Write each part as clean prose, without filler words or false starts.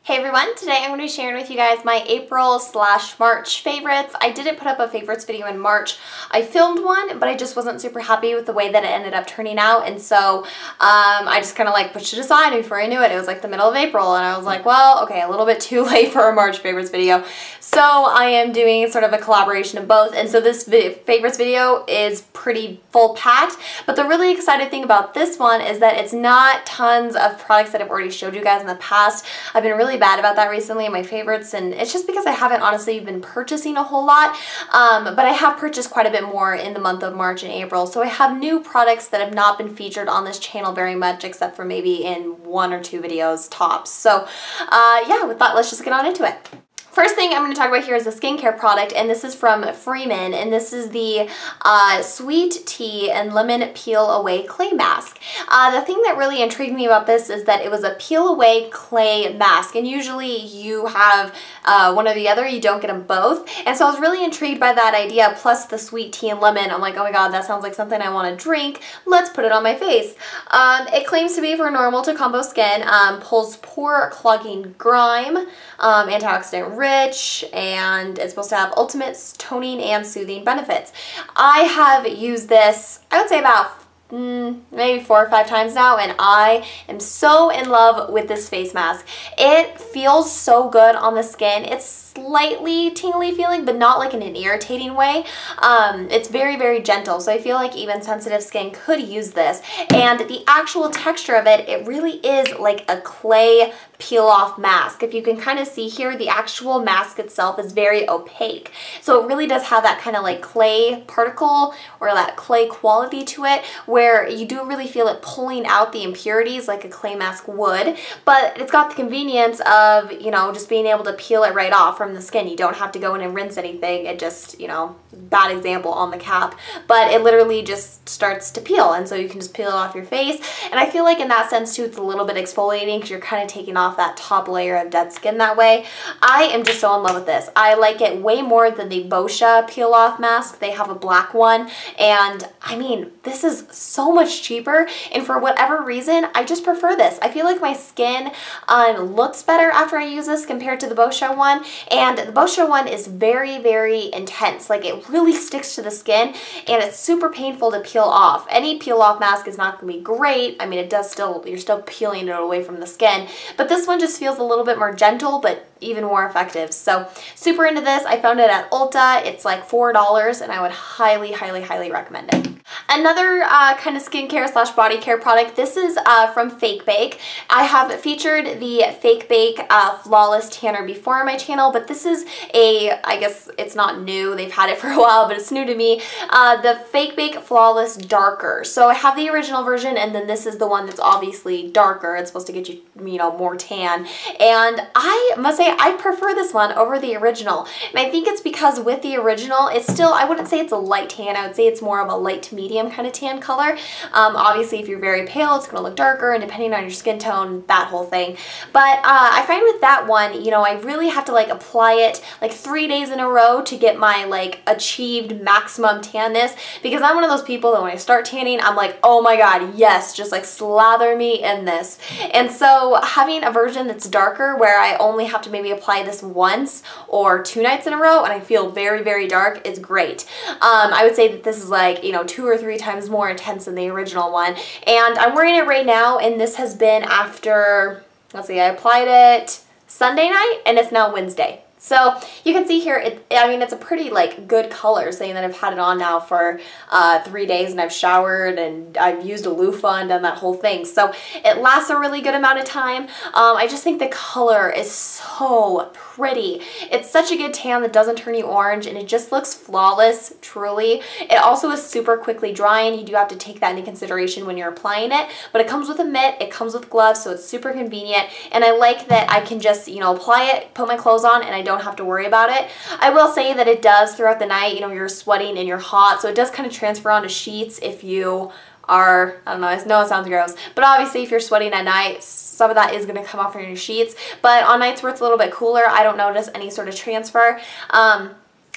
Hey everyone, today I'm going to be sharing with you guys my April/March favorites. I didn't put up a favorites video in March. I filmed one, but I just wasn't super happy with the way that it ended up turning out, and so I just kind of like pushed it aside, and before I knew it, it was like the middle of April, and I was like, well, okay, a little bit too late for a March favorites video. So I am doing sort of a collaboration of both, and so this favorites video is pretty full-packed, but the really exciting thing about this one is that it's not tons of products that I've already showed you guys in the past. I've been really bad about that recently in my favorites, and it's just because I haven't honestly been purchasing a whole lot, but I have purchased quite a bit more in the month of March and April, so I have new products that have not been featured on this channel very much, except for maybe in 1 or 2 videos tops. So yeah, with that, let's just get on into it. First thing I'm going to talk about here is a skincare product, and this is from Freeman, and this is the Sweet Tea and Lemon Peel Away Clay Mask. The thing that really intrigued me about this is that it was a peel away clay mask, and usually you have one or the other, you don't get them both, and so I was really intrigued by that idea, plus the sweet tea and lemon. I'm like, oh my god, that sounds like something I want to drink. Let's put it on my face. It claims to be for normal to combo skin, pulls pore clogging grime, antioxidant rich, and it's supposed to have ultimate toning and soothing benefits. I have used this, I would say about maybe 4 or 5 times now, and I am so in love with this face mask. It feels so good on the skin. It's slightly tingly feeling, but not like in an irritating way. It's very, very gentle, so I feel like even sensitive skin could use this. And the actual texture of it, it really is like a clay peel-off mask. If you can kind of see here, the actual mask itself is very opaque. So it really does have that kind of like clay particle or that clay quality to it, where you do really feel it pulling out the impurities like a clay mask would, but it's got the convenience of, you know, just being able to peel it right off from the skin. You don't have to go in and rinse anything. It just, you know, bad example on the cap, but it literally just starts to peel, and so you can just peel it off your face. And I feel like in that sense too, it's a little bit exfoliating because you're kind of taking off that top layer of dead skin that way. I am just so in love with this. I like it way more than the Boscia peel off mask. They have a black one, and I mean, this is so much cheaper, and for whatever reason, I just prefer this. I feel like my skin looks better after I use this compared to the Boscia one, and the Boscia one is very, very intense. Like, it really sticks to the skin, and it's super painful to peel off. Any peel off mask is not going to be great. I mean, it does still, you're still peeling it away from the skin, but this one just feels a little bit more gentle, but even more effective. So super into this. I found it at Ulta. It's like $4, and I would highly, highly, highly recommend it. Another kind of skincare / body care product, this is from Fake Bake. I have featured the Fake Bake Flawless Tanner before on my channel, but this is I guess it's not new, they've had it for a while, but it's new to me, the Fake Bake Flawless Darker. So I have the original version, and then this is the one that's obviously darker. It's supposed to get you, you know, more tan, and I must say I prefer this one over the original, and I think it's because with the original, it's still, I wouldn't say it's a light tan, I would say it's more of a light to medium kind of tan color. Obviously, if you're very pale, it's going to look darker, and depending on your skin tone, that whole thing. But I find with that one, you know, I really have to like apply it like 3 days in a row to get my like achieved maximum tanness, because I'm one of those people that when I start tanning, I'm like, oh my god, yes, just like slather me in this. And so having a version that's darker where I only have to maybe apply this once or 2 nights in a row and I feel very, very dark is great. I would say that this is like, you know, 2 or 3 times more intense than the original one, and I'm wearing it right now, and this has been after, let's see, I applied it Sunday night and it's now Wednesday. So you can see here, I mean, it's a pretty like good color, saying that I've had it on now for 3 days, and I've showered and I've used a loofah and done that whole thing. So it lasts a really good amount of time. I just think the color is so pretty. It's such a good tan that doesn't turn you orange, and it just looks flawless, truly. It also is super quickly drying. You do have to take that into consideration when you're applying it, but it comes with a mitt, it comes with gloves, so it's super convenient, and I like that I can just, you know, apply it, put my clothes on, and I don't have to worry about it. I will say that it does throughout the night, you know, you're sweating and you're hot, so it does kind of transfer onto sheets if you are, I don't know, I know it sounds gross, but obviously if you're sweating at night, some of that is going to come off on your sheets, but on nights where it's a little bit cooler, I don't notice any sort of transfer.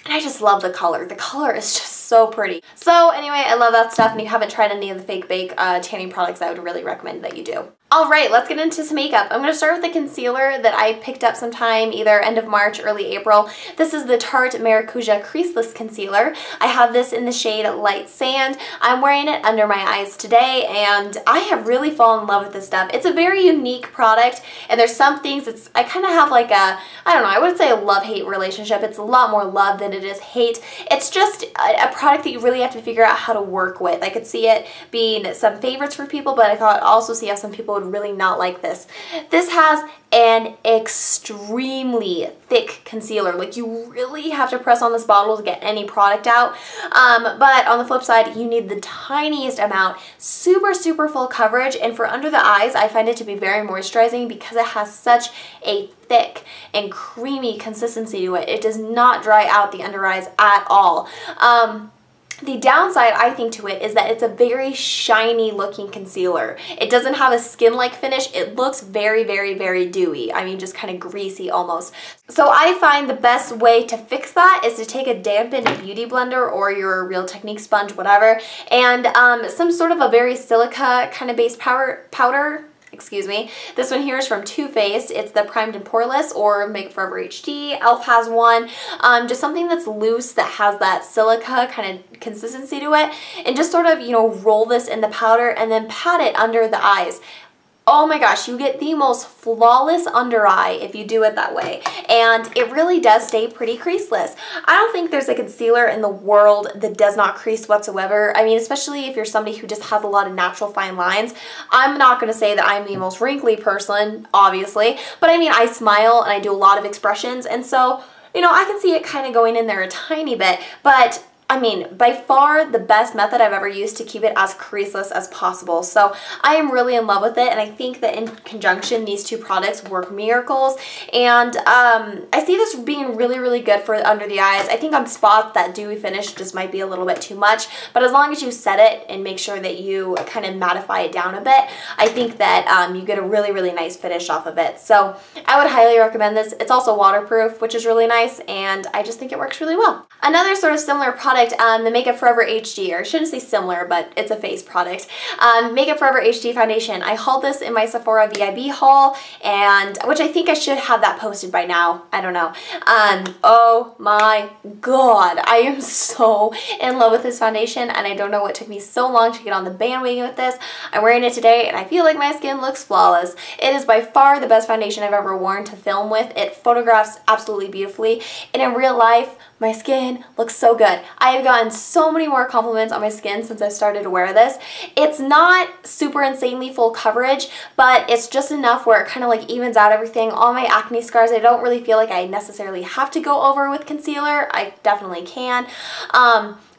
And I just love the color. The color is just so pretty. So anyway, I love that stuff, and if you haven't tried any of the Fake Bake tanning products, I would really recommend that you do. Alright, let's get into some makeup. I'm going to start with the concealer that I picked up sometime either end of March, early April. This is the Tarte Maracuja Creaseless Concealer. I have this in the shade Light Sand. I'm wearing it under my eyes today, and I have really fallen in love with this stuff. It's a very unique product, and there's some things, I kind of have like a, I don't know, I would say a love-hate relationship. It's a lot more love than it is hate. It's just a product that you really have to figure out how to work with. I could see it being some favorites for people, but I thought also see how some people would really not like this. This has an extremely thick concealer. Like, you really have to press on this bottle to get any product out. But on the flip side, you need the tiniest amount. Super, super full coverage. And for under the eyes, I find it to be very moisturizing because it has such a thick and creamy consistency to it. It does not dry out the under eyes at all. The downside, I think, to it is that it's a very shiny looking concealer. It doesn't have a skin-like finish. It looks very, very, very dewy. I mean, just kind of greasy almost. So I find the best way to fix that is to take a dampened beauty blender or your Real Technique sponge, whatever, and some sort of a very silica kind of base powder. Excuse me. This one here is from Too Faced. It's the Primed and Poreless or Makeup Forever HD. e.l.f. has one. Just something that's loose that has that silica kind of consistency to it. And just sort of, you know, roll this in the powder and then pat it under the eyes. Oh my gosh, you get the most flawless under eye if you do it that way. And it really does stay pretty creaseless. I don't think there's a concealer in the world that does not crease whatsoever. I mean, especially if you're somebody who just has a lot of natural fine lines. I'm not going to say that I'm the most wrinkly person, obviously, but I mean, I smile and I do a lot of expressions, and so, you know, I can see it kind of going in there a tiny bit, but I mean, by far the best method I've ever used to keep it as creaseless as possible. So I am really in love with it, and I think that in conjunction, these two products work miracles. And I see this being really, really good for under the eyes. I think on spots, that dewy finish just might be a little bit too much, but as long as you set it and make sure that you kind of mattify it down a bit, I think that you get a really, really nice finish off of it. So I would highly recommend this. It's also waterproof, which is really nice, and I just think it works really well. Another sort of similar product, the Makeup Forever HD, or I shouldn't say similar, but it's a face product. Makeup Forever HD foundation. I hauled this in my Sephora VIB haul, and which I think I should have that posted by now. I don't know. Oh my god, I am so in love with this foundation, and I don't know what took me so long to get on the bandwagon with this. I'm wearing it today, and I feel like my skin looks flawless. It is by far the best foundation I've ever worn to film with. It photographs absolutely beautifully, and in real life, my skin looks so good. I have gotten so many more compliments on my skin since I started to wear this. It's not super insanely full coverage, but it's just enough where it kind of like evens out everything. All my acne scars, I don't really feel like I necessarily have to go over with concealer. I definitely can.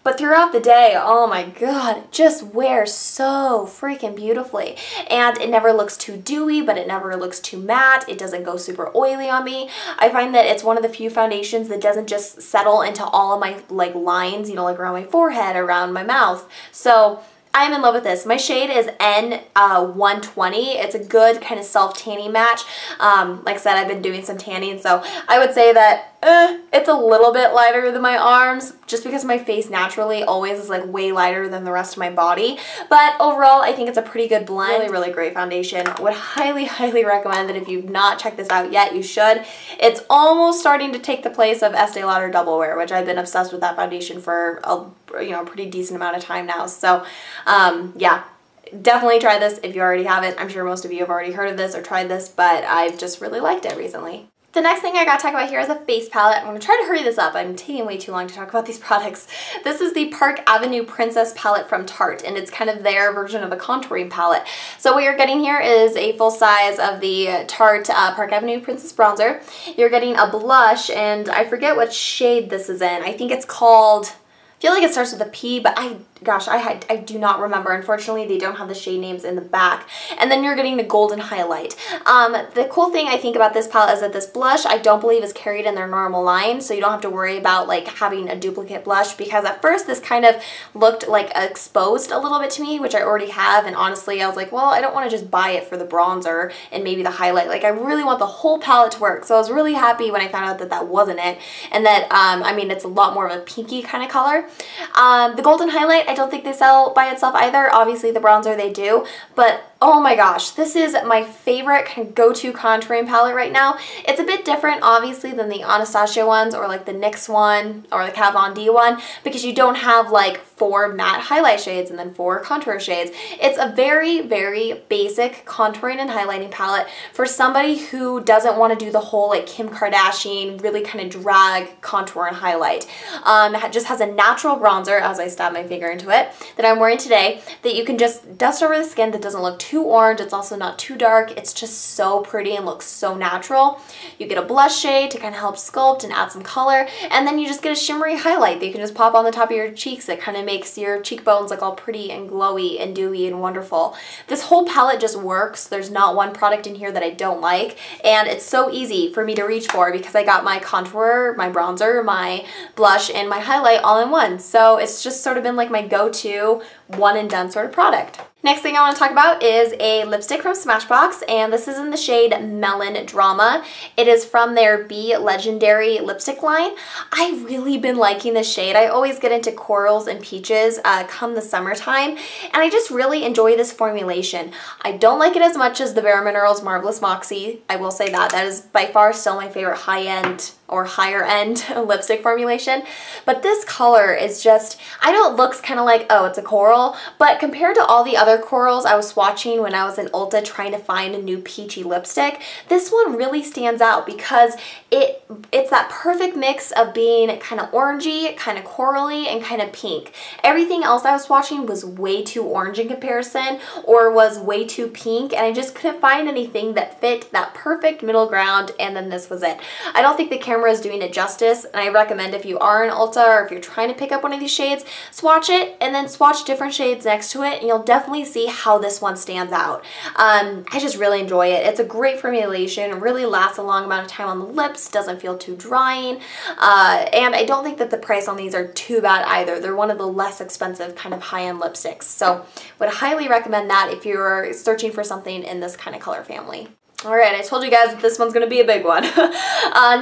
But throughout the day, oh my god, it just wears so freaking beautifully. And it never looks too dewy, but it never looks too matte. It doesn't go super oily on me. I find that it's one of the few foundations that doesn't just settle into all of my like lines, you know, like around my forehead, around my mouth. So I'm in love with this. My shade is N120. It's a good kind of self-tanning match. Like I said, I've been doing some tanning, so I would say that it's a little bit lighter than my arms, just because my face naturally always is like way lighter than the rest of my body. But overall, I think it's a pretty good blend. Really, really great foundation. Would highly, highly recommend that if you've not checked this out yet, you should. It's almost starting to take the place of Estee Lauder Double Wear, which I've been obsessed with that foundation for a pretty decent amount of time now. So yeah, definitely try this if you already haven't. I'm sure most of you have already heard of this or tried this, but I've just really liked it recently. The next thing I gotta talk about here is a face palette. I'm gonna try to hurry this up. I'm taking way too long to talk about these products. This is the Park Avenue Princess palette from Tarte, and it's kind of their version of a contouring palette. So what you're getting here is a full size of the Tarte Park Avenue Princess bronzer. You're getting a blush, and I forget what shade this is in. I think it's called feel like it starts with a P, but gosh, I do not remember. Unfortunately, they don't have the shade names in the back. And then you're getting the golden highlight. The cool thing I think about this palette is that this blush I don't believe is carried in their normal line, so you don't have to worry about like having a duplicate blush, because at first this kind of looked like exposed a little bit to me, which I already have, and honestly I was like, well, I don't want to just buy it for the bronzer and maybe the highlight. Like, I really want the whole palette to work. So I was really happy when I found out that that wasn't it, and that I mean, it's a lot more of a pinky kind of color. The golden highlight, I don't think they sell by itself either. Obviously the bronzer they do, but oh my gosh, this is my favorite kind of go-to contouring palette right now. It's a bit different, obviously, than the Anastasia ones or like the NYX one or the Kat Von D one, because you don't have like 4 matte highlight shades and then 4 contour shades. It's a very, very basic contouring and highlighting palette for somebody who doesn't want to do the whole like Kim Kardashian really kind of drag contour and highlight. It just has a natural bronzer, as I stab my finger into it, that I'm wearing today, that you can just dust over the skin, that doesn't look too orange. It's also not too dark. It's just so pretty and looks so natural. You get a blush shade to kind of help sculpt and add some color, and then you just get a shimmery highlight that you can just pop on the top of your cheeks that kind of makes your cheekbones look all pretty and glowy and dewy and wonderful. This whole palette just works. There's not one product in here that I don't like, and it's so easy for me to reach for because I got my contour, my bronzer, my blush, and my highlight all in one. So it's just sort of been like my go-to one and done sort of product. Next thing I want to talk about is a lipstick from Smashbox, and this is in the shade Melon Drama. It is from their Be Legendary lipstick line. I've really been liking this shade. I always get into corals and peaches come the summertime, and I just really enjoy this formulation. I don't like it as much as the Bare Minerals Marvelous Moxie. I will say that. That is by far still my favorite high-end or higher end lipstick formulation, but this color is just, I know it looks kind of like, oh, it's a coral, but compared to all the other corals I was swatching when I was in Ulta trying to find a new peachy lipstick, this one really stands out because it's that perfect mix of being kind of orangey, kind of corally, and kind of pink. Everything else I was swatching was way too orange in comparison, or was way too pink, and I just couldn't find anything that fit that perfect middle ground, and then this was it. I don't think the camera is doing it justice, and I recommend if you are in Ulta or if you're trying to pick up one of these shades, swatch it and then swatch different shades next to it, and you'll definitely see how this one stands out. I just really enjoy it. It's a great formulation. It really lasts a long amount of time on the lips, doesn't feel too drying, and I don't think that the price on these are too bad either. They're one of the less expensive kind of high-end lipsticks, so would highly recommend that if you're searching for something in this kind of color family. Alright, I told you guys that this one's going to be a big one.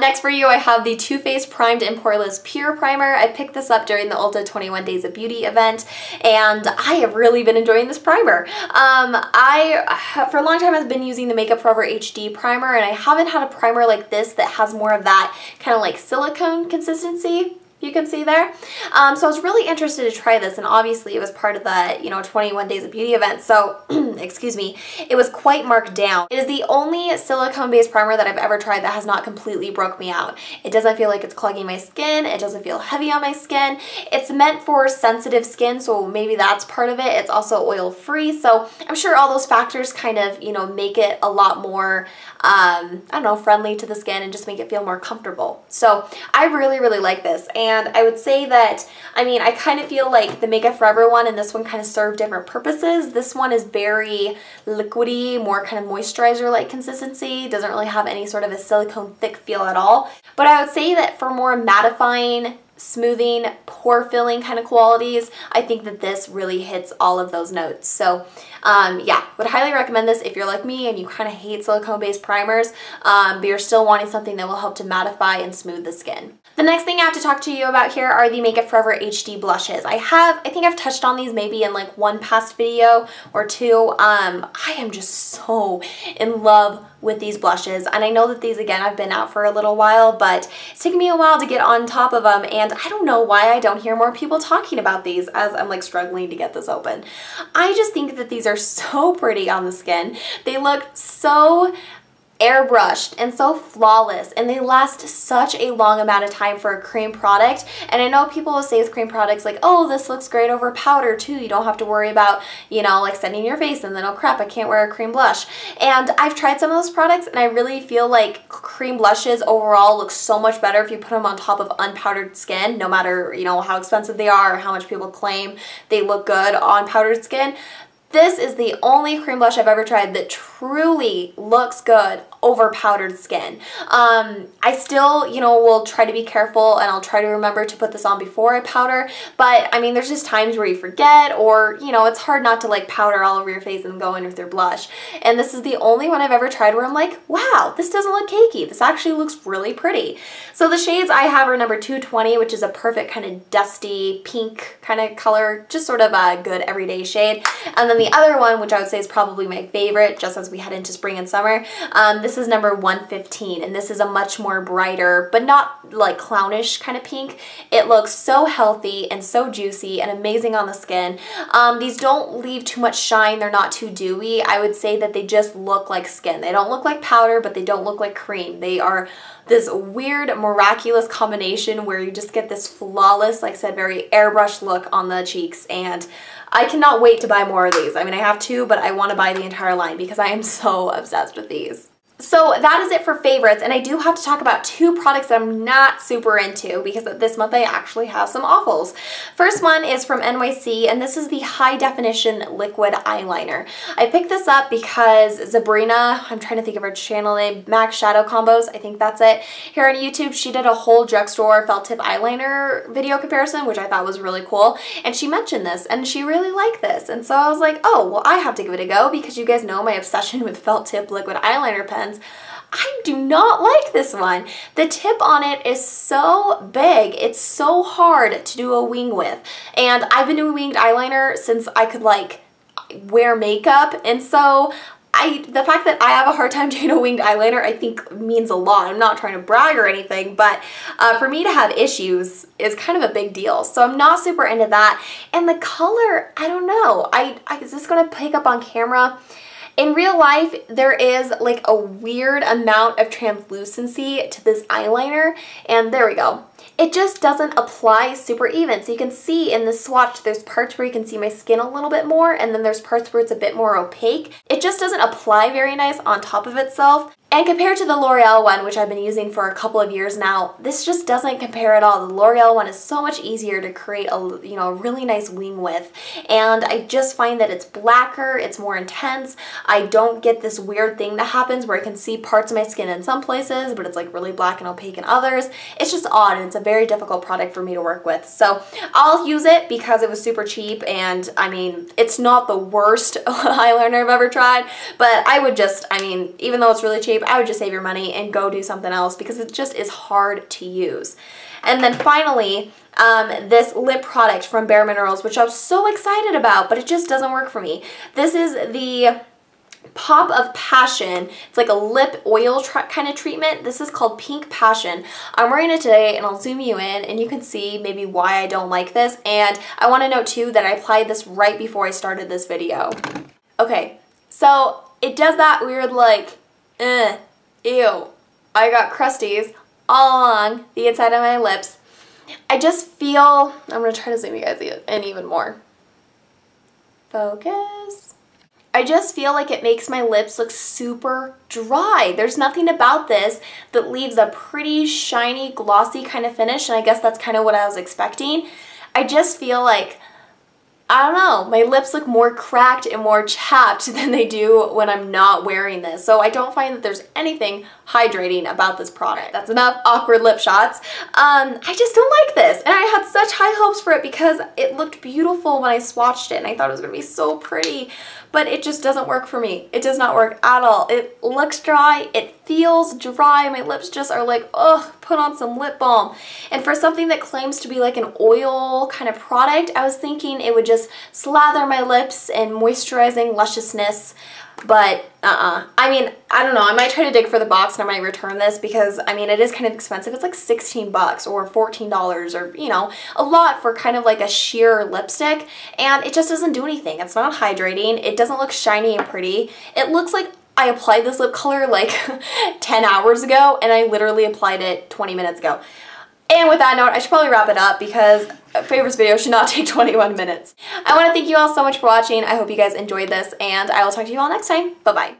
Next for you, I have the Too Faced Primed and Poreless Pure Primer. I picked this up during the Ulta 21 Days of Beauty event, and I have really been enjoying this primer. For a long time, I've been using the Makeup Forever HD primer, and I haven't had a primer like this that has more of that kind of like silicone consistency. You can see there. So I was really interested to try this, and obviously it was part of the, 21 Days of Beauty event, so, excuse me, it was quite marked down. It is the only silicone-based primer that I've ever tried that has not completely broke me out. It doesn't feel like it's clogging my skin, it doesn't feel heavy on my skin. It's meant for sensitive skin, so maybe that's part of it. It's also oil-free, so I'm sure all those factors kind of, make it a lot more, I don't know, friendly to the skin and just make it feel more comfortable. So I really, really like this. And I would say that, I kind of feel like the Makeup Forever one and this one kind of serve different purposes. This one is very liquidy, more kind of moisturizer-like consistency. Doesn't really have any sort of a silicone thick feel at all. But I would say that for more mattifying, smoothing, pore filling kind of qualities, I think that this really hits all of those notes. So yeah, would highly recommend this if you're like me and you kind of hate silicone-based primers, but you're still wanting something that will help to mattify and smooth the skin. The next thing I have to talk to you about here are the Makeup Forever HD blushes. I think I've touched on these maybe in like one past video or two. I am just so in love with these blushes, and I know that these, again, I've been out for a little while, but it's taken me a while to get on top of them, and I don't know why I don't hear more people talking about these as I'm like struggling to get this open. I just think that these are so pretty on the skin. They look so airbrushed and so flawless, and they last such a long amount of time for a cream product. And I know people will say with cream products like, oh, this looks great over powder too, you don't have to worry about, you know, like setting your face and then, oh crap, I can't wear a cream blush. And I've tried some of those products and I really feel like cream blushes overall look so much better if you put them on top of unpowdered skin, no matter, you know, how expensive they are or how much people claim they look good on powdered skin. This is the only cream blush I've ever tried that truly looks good over powdered skin. I still, you know, will try to be careful and I'll try to remember to put this on before I powder, but I mean, there's just times where you forget, or, you know, it's hard not to like powder all over your face and go in with your blush. And this is the only one I've ever tried where I'm like, wow, this doesn't look cakey. This actually looks really pretty. So the shades I have are number 220, which is a perfect kind of dusty pink kind of color, just sort of a good everyday shade. And then the other one, which I would say is probably my favorite, just as we head into spring and summer, this is number 115, and this is a much more brighter, but not like clownish kind of pink. It looks so healthy and so juicy and amazing on the skin. These don't leave too much shine, they're not too dewy. I would say that they just look like skin. They don't look like powder, but they don't look like cream. They are this weird, miraculous combination where you just get this flawless, like I said, very airbrushed look on the cheeks, and I cannot wait to buy more of these. I mean, I have two, but I want to buy the entire line because I am so obsessed with these. So that is it for favorites, and I do have to talk about two products that I'm not super into because this month I actually have some awfuls. First one is from NYC, and this is the High Definition Liquid Eyeliner. I picked this up because Sabrina, I'm trying to think of her channel name, MAC Shadow Combos, I think that's it, here on YouTube, she did a whole drugstore felt tip eyeliner video comparison, which I thought was really cool, and she mentioned this, and she really liked this, and so I was like, oh, well, I have to give it a go because you guys know my obsession with felt tip liquid eyeliner pens. I do not like this one. The tip on it is so big. It's so hard to do a wing with. And I've been doing winged eyeliner since I could like wear makeup. And so the fact that I have a hard time doing a winged eyeliner I think means a lot. I'm not trying to brag or anything, but for me to have issues is kind of a big deal. So I'm not super into that. And the color, I don't know. Is this going to pick up on camera? In real life, there is like a weird amount of translucency to this eyeliner, and there we go. It just doesn't apply super even. So you can see in this swatch, there's parts where you can see my skin a little bit more, and then there's parts where it's a bit more opaque. It just doesn't apply very nice on top of itself. And compared to the L'Oreal one, which I've been using for a couple of years now, this just doesn't compare at all. The L'Oreal one is so much easier to create a, you know, really nice wing with. And I just find that it's blacker, it's more intense. I don't get this weird thing that happens where I can see parts of my skin in some places, but it's like really black and opaque in others. It's just odd, and it's a very difficult product for me to work with. So I'll use it because it was super cheap, and I mean, it's not the worst eyeliner I've ever tried, but I would just, I mean, even though it's really cheap, I would just save your money and go do something else because it just is hard to use. And then finally, this lip product from Bare Minerals, which I was so excited about, but it just doesn't work for me. This is the Pop of Passion. It's like a lip oil kind of treatment. This is called Pink Passion. I'm wearing it today, and I'll zoom you in and you can see maybe why I don't like this. And I want to note too that I applied this right before I started this video. Okay, so it does that weird like, ew, I got crusties all along the inside of my lips. I just feel, I'm going to try to zoom you guys in even more. Focus. I just feel like it makes my lips look super dry. There's nothing about this that leaves a pretty shiny, glossy kind of finish, and I guess that's kind of what I was expecting. I just feel like, I don't know, my lips look more cracked and more chapped than they do when I'm not wearing this. So I don't find that there's anything hydrating about this product. That's enough awkward lip shots. I just don't like this. And I had such high hopes for it because it looked beautiful when I swatched it and I thought it was going to be so pretty. But it just doesn't work for me. It does not work at all. It looks dry. It feels dry. My lips just are like, ugh, put on some lip balm. And for something that claims to be like an oil kind of product, I was thinking it would just slather my lips and moisturizing lusciousness. But I mean, I don't know, I might try to dig for the box and I might return this because, I mean, it is kind of expensive. It's like 16 bucks or $14 or, you know, a lot for kind of like a sheer lipstick, and it just doesn't do anything. It's not hydrating. It doesn't look shiny and pretty. It looks like I applied this lip color like 10 hours ago, and I literally applied it 20 minutes ago. And with that note, I should probably wrap it up because a favorites video should not take 21 minutes. I want to thank you all so much for watching. I hope you guys enjoyed this, and I will talk to you all next time. Bye-bye.